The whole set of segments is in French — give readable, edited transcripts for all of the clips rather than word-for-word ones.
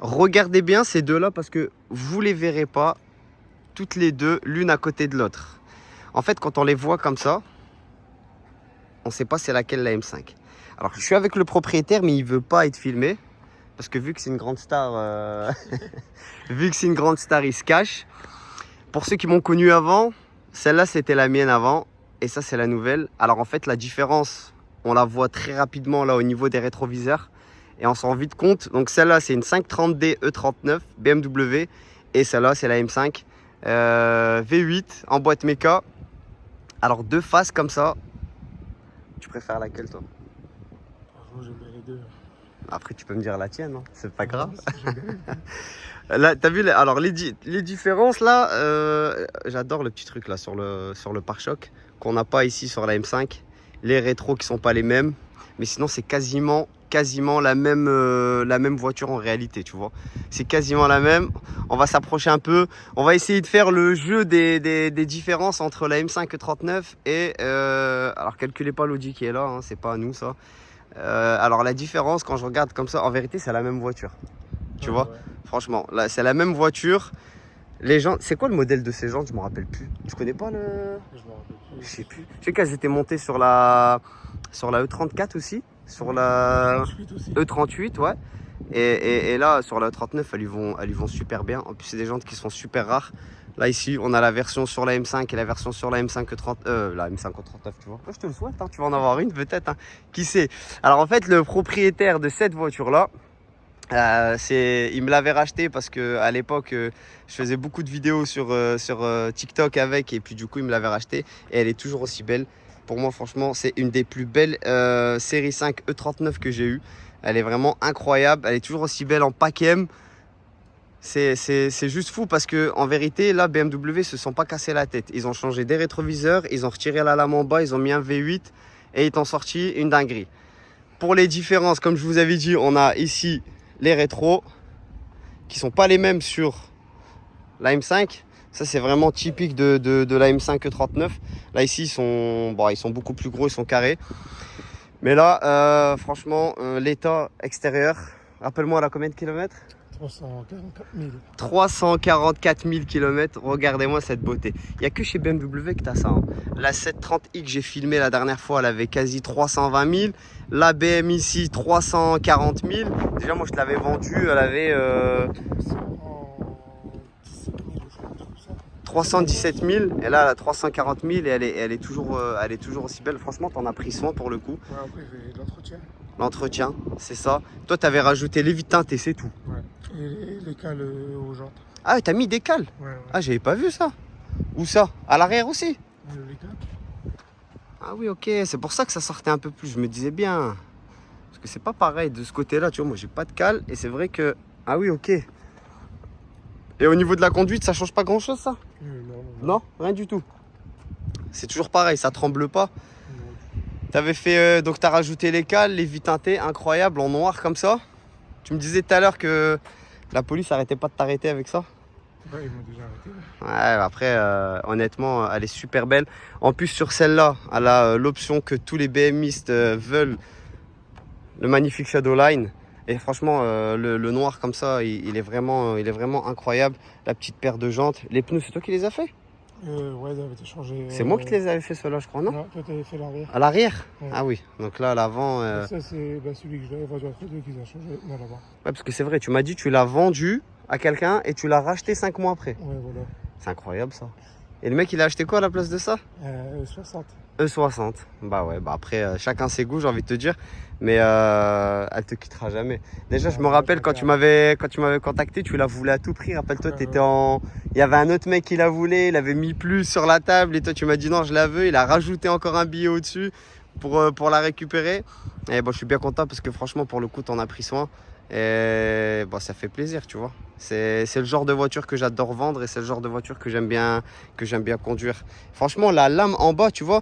Regardez bien ces deux-là parce que vous les verrez pas toutes les deux l'une à côté de l'autre. En fait, quand on les voit comme ça, on ne sait pas c'est laquelle la M5. Alors, je suis avec le propriétaire, mais il veut pas être filmé parce que vu que c'est une grande star, vu que c'est une grande star, il se cache. Pour ceux qui m'ont connu avant, celle-là c'était la mienne avant et ça c'est la nouvelle. Alors en fait, la différence, on la voit très rapidement là au niveau des rétroviseurs et on s'en rend vite compte. Donc celle-là c'est une 530D E39 BMW et celle-là c'est la M5 V8 en boîte méca. Alors deux faces comme ça. Tu préfères laquelle toi? Franchement, j'aime bien les deux. Après tu peux me dire la tienne, hein. C'est pas grave. J'aime bien les deux. Là, t'as vu, alors les différences là, j'adore le petit truc là sur le pare-choc qu'on n'a pas ici sur la M5. Les rétros qui sont pas les mêmes, mais sinon c'est quasiment la même voiture en réalité, tu vois. C'est quasiment la même. On va s'approcher un peu. On va essayer de faire le jeu des différences entre la M5 E39 et alors calculez pas l'Audi qui est là, hein, c'est pas à nous ça. Alors la différence quand je regarde comme ça, en vérité c'est la même voiture. Tu vois, Ouais. franchement, là c'est la même voiture. Les gens, c'est quoi le modèle de ces jantes? Je me rappelle plus. Tu connais pas le? Je me rappelle plus. Je sais plus. Je sais qu'elles étaient montées sur la E34 aussi, sur la 38 aussi. E38, ouais. Et là sur la E39, elles y vont super bien. En plus, c'est des jantes qui sont super rares. Là ici, on a la version sur la M5 et la version sur la M5 E30, la M5 E39, tu vois. Je te le souhaite, hein, tu vas en avoir une peut-être, hein. Qui sait? Alors en fait, le propriétaire de cette voiture-là. Il me l'avait racheté parce que à l'époque je faisais beaucoup de vidéos sur TikTok avec et puis du coup il me l'avait racheté et elle est toujours aussi belle. Pour moi franchement c'est une des plus belles série 5 E39 que j'ai eu. Elle est vraiment incroyable, elle est toujours aussi belle en pack M. C'est juste fou parce que en vérité là BMW se sont pas cassé la tête. Ils ont changé des rétroviseurs, ils ont retiré la lame en bas, ils ont mis un V8 et ils t'ont sorti une dinguerie. Pour les différences, comme je vous avais dit, on a ici les rétros qui sont pas les mêmes sur la M5. Ça c'est vraiment typique de la M5 E39. Là ici ils sont beaucoup plus gros, ils sont carrés. Mais là franchement l'état extérieur, rappelle-moi là combien de kilomètres? 344 000. 344 000 km, regardez-moi cette beauté. Il n'y a que chez BMW que tu as ça, hein. La 730i que j'ai filmée la dernière fois, elle avait quasi 320 000. La BM ici, 340 000. Déjà, moi, je te l'avais vendue, elle avait 317 000. Et là, elle a 340 000 et elle est toujours aussi belle. Franchement, tu en as pris soin pour le coup. Ouais, après, j'ai l'entretien. L'entretien, c'est ça. Toi, tu avais rajouté les vitres teintées, c'est tout. Ouais. Et les cales aux jantes. Ah, t'as mis des cales? Ouais, ouais. Ah, j'avais pas vu ça. Où ça? À l'arrière aussi? Les cales. Ah oui, ok, c'est pour ça que ça sortait un peu plus, je me disais bien. Parce que c'est pas pareil de ce côté-là, tu vois, moi j'ai pas de cale et c'est vrai que... Ah oui, ok. Et au niveau de la conduite, ça change pas grand-chose ça? Non, rien du tout. C'est toujours pareil, ça tremble pas. T'avais fait... donc t'as rajouté les cales, les vitres teintées, incroyable, en noir comme ça. Tu me disais tout à l'heure que la police arrêtait pas de t'arrêter avec ça. Ouais, ils m'ont déjà arrêté. Ouais, après, honnêtement, elle est super belle. En plus, sur celle-là, elle a l'option que tous les BMistes veulent, le magnifique Shadowline. Et franchement, le noir comme ça, il est vraiment incroyable. La petite paire de jantes. Les pneus, c'est toi qui les as fait? Ouais, ils avaient été changés. C'est moi qui te les avais fait, ceux-là, je crois, non? Non, toi, t'avais fait l'arrière. À l'arrière? Ouais. Ah oui, donc là, à l'avant... Ça, c'est celui que je l'avais vendu après, qu'ils ont changé. Non, là-bas. Ouais, parce que c'est vrai, tu m'as dit tu l'as vendu à quelqu'un et tu l'as racheté 5 mois après. Ouais, voilà. C'est incroyable ça. Et le mec, il a acheté quoi à la place de ça? 60. E60. Bah ouais, bah après, chacun ses goûts, j'ai envie de te dire. Mais elle te quittera jamais. Déjà, je me rappelle quand tu m'avais contacté, tu la voulais à tout prix. Rappelle-toi, t'étais en... Il y avait un autre mec qui la voulait, il avait mis plus sur la table et toi, tu m'as dit non, je la veux. Il a rajouté encore un billet au-dessus pour la récupérer. Et bon, je suis bien content parce que franchement, pour le coup, t'en as pris soin. Et bon, ça fait plaisir, tu vois. C'est le genre de voiture que j'adore vendre et c'est le genre de voiture que j'aime bien conduire. Franchement, la lame en bas, tu vois,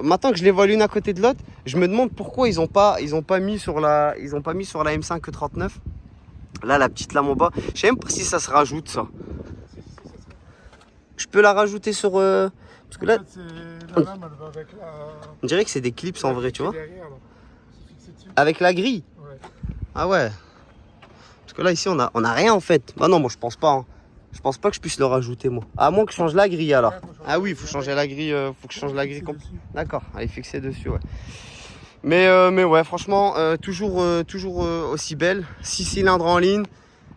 maintenant que je les vois l'une à côté de l'autre, je me demande pourquoi ils ont pas mis sur la M5 E39. Là, la petite lame en bas, je sais même pas si ça se rajoute ça. Je peux la rajouter sur parce que là, En fait, la lame, elle va avec la... on dirait que c'est des clips en vrai, tu vois. Derrière, là. C'est fixé dessus. Avec la grille. Ouais. Ah ouais. Parce que là, ici, on a rien en fait. Bah non, moi je pense pas. Hein. Je pense pas que je puisse le rajouter, moi. À moins que je change la grille alors. Ah oui, il faut changer la grille. Faut que je change la grille complète. D'accord, elle est fixée dessus, ouais. Mais ouais, franchement, toujours aussi belle. 6 cylindres en ligne,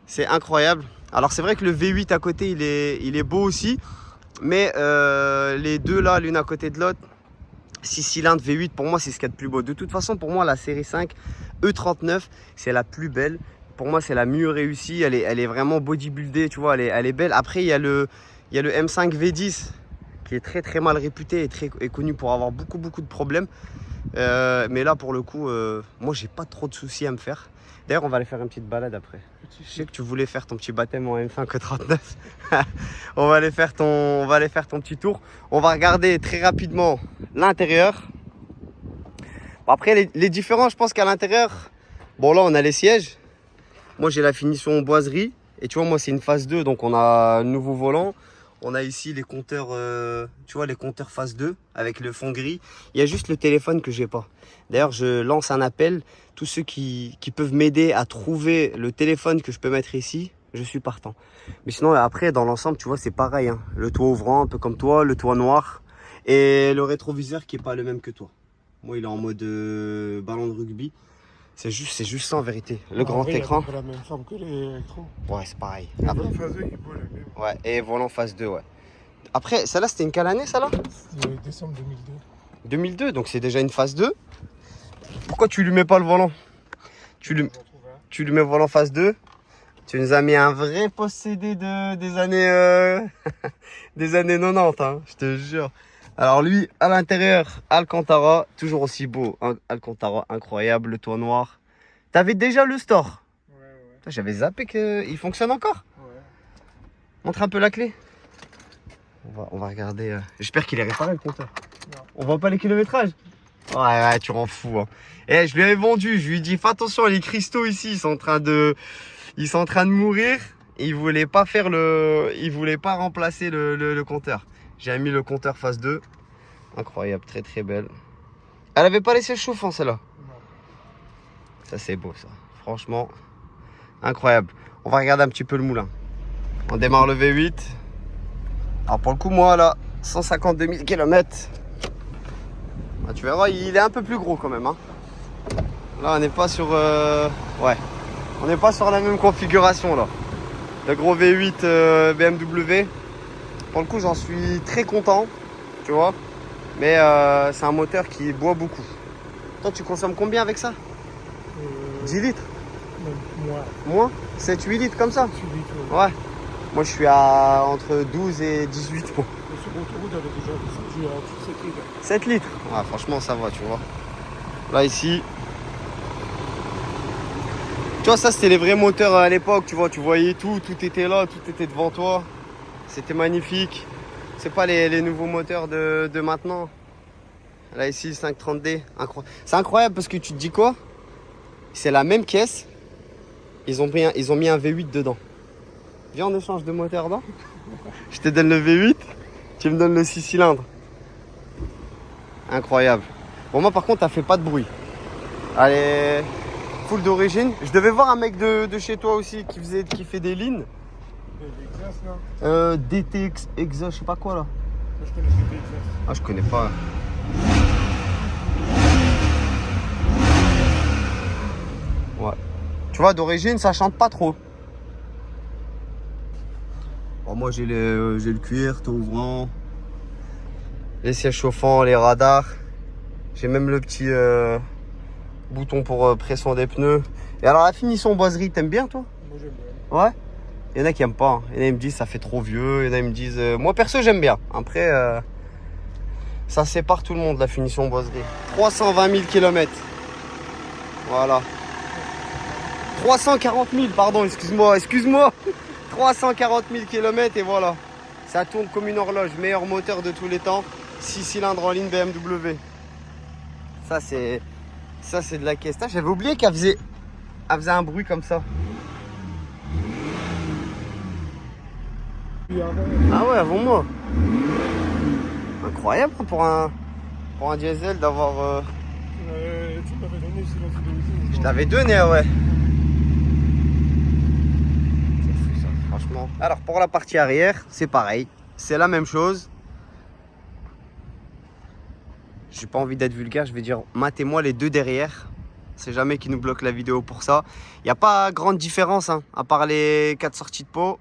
c'est incroyable. Alors c'est vrai que le V8 à côté, il est beau aussi. Mais les deux là, l'une à côté de l'autre, 6 cylindres V8, pour moi, c'est ce qu'il y a de plus beau. De toute façon, pour moi, la série 5 E39, c'est la plus belle. Pour moi, c'est la mieux réussie. Elle est vraiment bodybuildée, tu vois, elle est belle. Après, il y a le M5 V10 qui est très très mal réputé et connu pour avoir beaucoup de problèmes. Mais là, pour le coup, moi, j'ai pas trop de soucis à me faire. D'ailleurs, on va aller faire une petite balade après. Je sais que tu voulais faire ton petit baptême en M5 E39. on va aller faire ton petit tour. On va regarder très rapidement l'intérieur. Bon, après, les différences, je pense qu'à l'intérieur, bon, là, on a les sièges. Moi, j'ai la finition boiserie. Et tu vois, moi, c'est une phase 2. Donc, on a un nouveau volant. On a ici les compteurs, tu vois, les compteurs phase 2 avec le fond gris. Il y a juste le téléphone que j'ai pas. D'ailleurs, je lance un appel. Tous ceux qui peuvent m'aider à trouver le téléphone que je peux mettre ici, je suis partant. Mais sinon, après, dans l'ensemble, tu vois, c'est pareil. Hein. Le toit ouvrant, un peu comme toi, le toit noir. Et le rétroviseur qui est pas le même que toi. Moi, il est en mode ballon de rugby. C'est juste ça en vérité. Le grand écran. C'est la même forme que les électros. Ouais, c'est pareil. La Après, phase 2 qui bouge la même. ouais, et volant phase 2, ouais. Après, celle-là, c'était une quelle année, celle-là? C'est décembre 2002. 2002, donc c'est déjà une phase 2. Pourquoi tu lui mets pas le volant? Tu lui mets le volant phase 2. Tu nous as mis un vrai possédé des années des années 90, hein, je te jure. Alors lui, à l'intérieur, Alcantara, toujours aussi beau. Hein, Alcantara, incroyable, le toit noir. T'avais déjà le store? Ouais. J'avais zappé qu'il fonctionne encore. Ouais. Montre un peu la clé. On va regarder. J'espère qu'il est réparé le compteur. Non. On voit pas les kilométrages? Ouais, tu rends fou. Hein. Et je lui avais vendu. Je lui ai dit, fais attention, les cristaux ici, ils sont en train de mourir. Et il voulait pas remplacer le compteur. J'ai mis le compteur phase 2. Incroyable, très très belle. Elle avait pas les sièges chauffants celle-là. Non. Ça c'est beau ça. Franchement, incroyable. On va regarder un petit peu le moulin. On démarre le V8. Alors pour le coup, moi là, 152 000 km. Bah, tu verras, il est un peu plus gros quand même. Hein. Là, on n'est pas sur... ouais. On n'est pas sur la même configuration là. Le gros V8 BMW. Pour le coup, j'en suis très content. Tu vois. Mais c'est un moteur qui boit beaucoup. Toi, tu consommes combien avec ça? 10 litres? Moins. Moins? 7-8 litres comme ça? 8 litres. Ouais. Moi, je suis à entre 12 et 18. Bon. Et sur l'autoroute, elle est déjà descendue à 7 litres. 7 litres? Ouais, franchement, ça va, tu vois. Là, ici... Tu vois, ça, c'était les vrais moteurs à l'époque, tu vois. Tu voyais tout était là, tout était devant toi. C'était magnifique. C'est pas les nouveaux moteurs de maintenant. Là, ici, le 530D. C'est incroyable parce que tu te dis quoi? C'est la même caisse. Ils ont mis un V8 dedans. Viens, on échange de moteur dedans. Je te donne le V8. Tu me donnes le 6 cylindres. Incroyable. Bon, moi, par contre, t'as fait pas de bruit. Allez, full d'origine. Je devais voir un mec de chez toi aussi qui fait des lignes. DTX Exos, je sais pas quoi là. Moi, je connais DTX. Ah, je connais pas. Ouais. Tu vois, d'origine, ça chante pas trop. Bon, moi, j'ai le cuir, tout ouvrant. Les sièges chauffants, les radars. J'ai même le petit bouton pour pression des pneus. Et alors, la finition boiserie, t'aimes bien, toi? Moi, j'aime bien. Ouais. Il y en a qui aiment pas. Il y en a qui me disent ça fait trop vieux. Il y en a qui me disent... Moi, perso, j'aime bien. Après, ça sépare tout le monde, la finition boiserie. 320 000 km. Voilà. 340 000, pardon, excuse-moi. 340 000 km et voilà. Ça tourne comme une horloge. Meilleur moteur de tous les temps. 6 cylindres en ligne BMW. Ça, c'est de la caisse. J'avais oublié qu'elle faisait un bruit comme ça. Ah ouais, avant moi. Incroyable pour un diesel d'avoir... Tu m'avais donné aussi dans cette vidéo. Je t'avais donné, ouais. Alors pour la partie arrière, c'est pareil. C'est la même chose. J'ai pas envie d'être vulgaire, je vais dire matez-moi les deux derrière. C'est jamais qui nous bloque la vidéo pour ça. Il n'y a pas grande différence, hein, à part les 4 sorties de pot.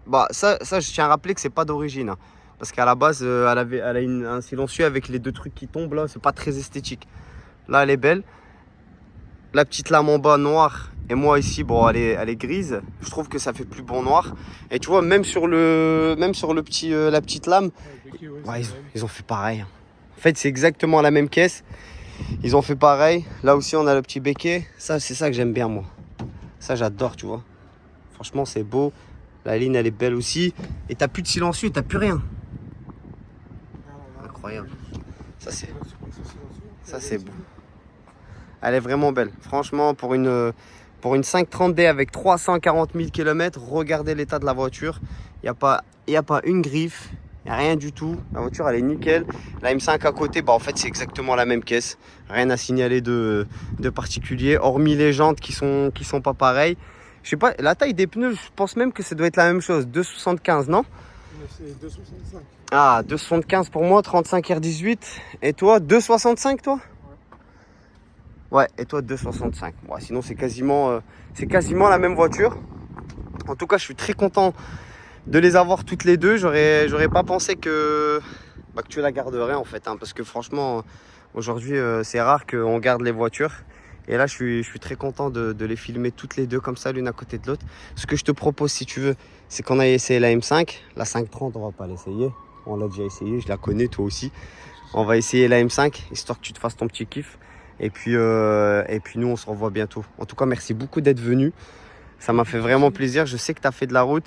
Bah ça je tiens à rappeler que c'est pas d'origine. Hein, parce qu'à la base, elle a un silencieux avec les deux trucs qui tombent là. C'est pas très esthétique. Là, elle est belle. La petite lame en bas noire. Et moi ici, bon, elle est grise. Je trouve que ça fait plus bon noir. Et tu vois, même sur le petit, la petite lame, ouais, ils ont fait pareil. En fait, c'est exactement la même caisse. Ils ont fait pareil. Là aussi, on a le petit béquet. Ça, c'est ça que j'aime bien, moi. Ça, j'adore, tu vois. Franchement, c'est beau. La ligne, elle est belle aussi. Et t'as plus de silencieux, t'as plus rien. Incroyable. Ça, c'est beau. Elle est vraiment belle. Franchement, pour une 530D avec 340 000 km, regardez l'état de la voiture. Il n'y a pas une griffe. Il n'y a rien du tout. La voiture, elle est nickel. La M5 à côté, bah, en fait, c'est exactement la même caisse. Rien à signaler de particulier, hormis les jantes qui sont pas pareilles. Je sais pas, la taille des pneus, je pense même que ça doit être la même chose. 2,75, non? C'est 2,65. Ah, 2,75 pour moi, 35 R18. Et toi, 2,65 toi? Ouais, et toi 2,65. Bon, sinon, c'est quasiment la même voiture. En tout cas, je suis très content de les avoir toutes les deux. J'aurais pas pensé que tu la garderais en fait. Hein, parce que franchement, aujourd'hui, c'est rare qu'on garde les voitures. Et là, je suis très content de les filmer toutes les deux comme ça, l'une à côté de l'autre. Ce que je te propose, si tu veux, c'est qu'on aille essayer la M5. La 530, on va pas l'essayer. On l'a déjà essayé, je la connais, toi aussi. On va essayer la M5, histoire que tu te fasses ton petit kiff. Et puis nous, on se revoit bientôt. En tout cas, merci beaucoup d'être venu. Ça m'a fait vraiment plaisir. Je sais que tu as fait de la route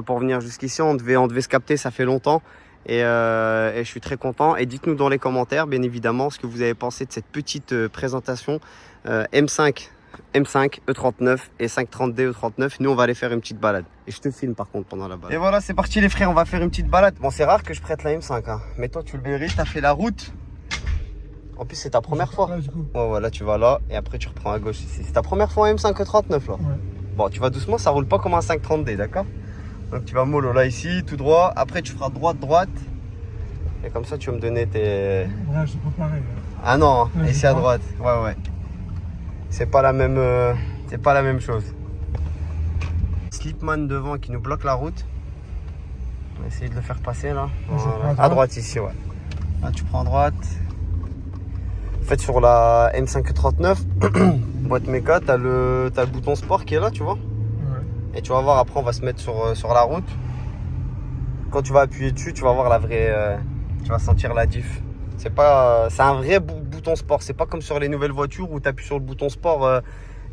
pour venir jusqu'ici. On devait se capter, ça fait longtemps. Et je suis très content. Et dites-nous dans les commentaires, bien évidemment, ce que vous avez pensé de cette petite présentation M5, E39 et 530D E39. Nous, on va aller faire une petite balade. Et je te filme par contre pendant la balade. Et voilà, c'est parti les frères, on va faire une petite balade. Bon, c'est rare que je prête la M5. Hein. Mais toi, tu le mérites, tu as fait la route. En plus, c'est ta première fois. Ouais, voilà, tu vas là et après tu reprends à gauche ici. C'est ta première fois en M5 E39 là. Ouais. Bon, tu vas doucement, ça roule pas comme un 530D, d'accord? Donc tu vas mollo là ici, tout droit. Après, tu feras droite. Et comme ça, tu vas me donner tes. Ouais, c'est pas pareil. Ah non, ouais, ici à droite. Ouais. C'est pas la même chose. Slipman devant qui nous bloque la route. On va essayer de le faire passer là. Voilà. À droite ici, ouais. Là, tu prends à droite. En fait, sur la M5 E39, boîte méca, t'as le bouton sport qui est là, tu vois. Ouais. Et tu vas voir, après, on va se mettre sur la route. Quand tu vas appuyer dessus, tu vas voir la vraie. Tu vas sentir la diff. C'est un vrai bouton sport. C'est pas comme sur les nouvelles voitures où tu appuies sur le bouton sport,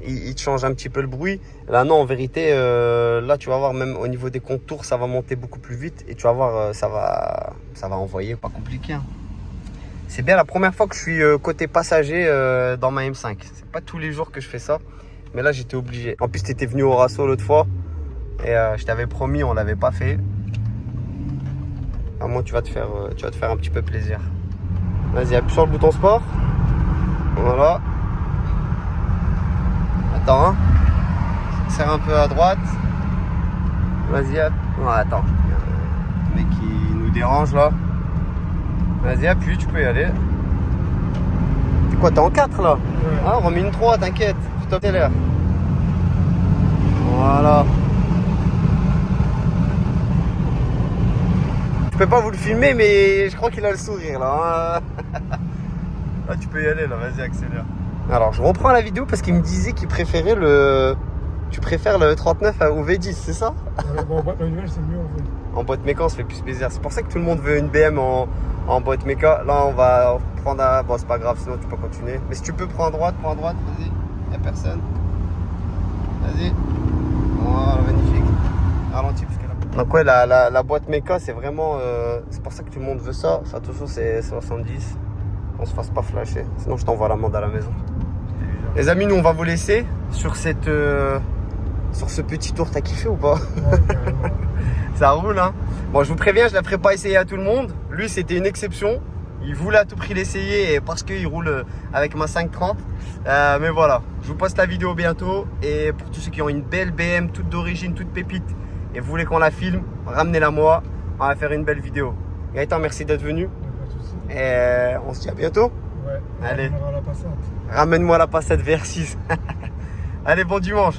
il te change un petit peu le bruit. Là, non, en vérité, là, tu vas voir, même au niveau des contours, ça va monter beaucoup plus vite. Et tu vas voir, ça va envoyer. Pas compliqué. Hein. C'est bien la première fois que je suis côté passager dans ma M5. C'est pas tous les jours que je fais ça. Mais là, j'étais obligé. En plus, tu étais venu au Rasso l'autre fois. Et je t'avais promis, on l'avait pas fait. À moins, tu vas te faire un petit peu plaisir. Vas-y, appuie sur le bouton sport. Voilà. Attends, hein. Serre un peu à droite. Vas-y, hop. Non, attends. Il y a un mec qui nous dérange là. Vas-y, appuie, tu peux y aller. T'es quoi, t'es en 4 là? Ouais. Ah, on remet une 3, t'inquiète. Stop, t'es l'air. Voilà. Je peux pas vous le filmer, mais je crois qu'il a le sourire là. Hein. Ah, tu peux y aller là, vas-y, accélère. Alors, je reprends la vidéo parce qu'il me disait qu'il préférait le. Tu préfères le 39 au V10, c'est ça? En boîte manuelle, c'est mieux en fait. En boîte méca, on se fait plus plaisir. C'est pour ça que tout le monde veut une BM en boîte méca. Là, on va prendre à. Bon, c'est pas grave, sinon tu peux continuer. Mais si tu peux, prends à droite, vas-y. Y'a personne. Vas-y. Voilà, magnifique. Ralentis, parce que là. Donc, ouais, la boîte méca, c'est vraiment. C'est pour ça que tout le monde veut ça. Ça, attention, c'est 70. On se fasse pas flasher. Sinon, je t'envoie l'amende à la maison. Les amis, nous, on va vous laisser sur cette. Sur ce petit tour, t'as kiffé ou pas? Ouais, ça roule, hein. Bon, je vous préviens, je ne la ferai pas essayer à tout le monde. Lui, c'était une exception. Il voulait à tout prix l'essayer et parce qu'il roule avec ma 530. Mais voilà, je vous poste la vidéo bientôt. Et pour tous ceux qui ont une belle BM, toute d'origine, toute pépite, et vous voulez qu'on la filme, ramenez-la moi. On va faire une belle vidéo. Gaëtan, merci d'être venu. Pas de soucis. Et on se dit à bientôt. Ouais, Allez. on ramènera la passante. Ramène-moi la Passat VR6. Allez, bon dimanche.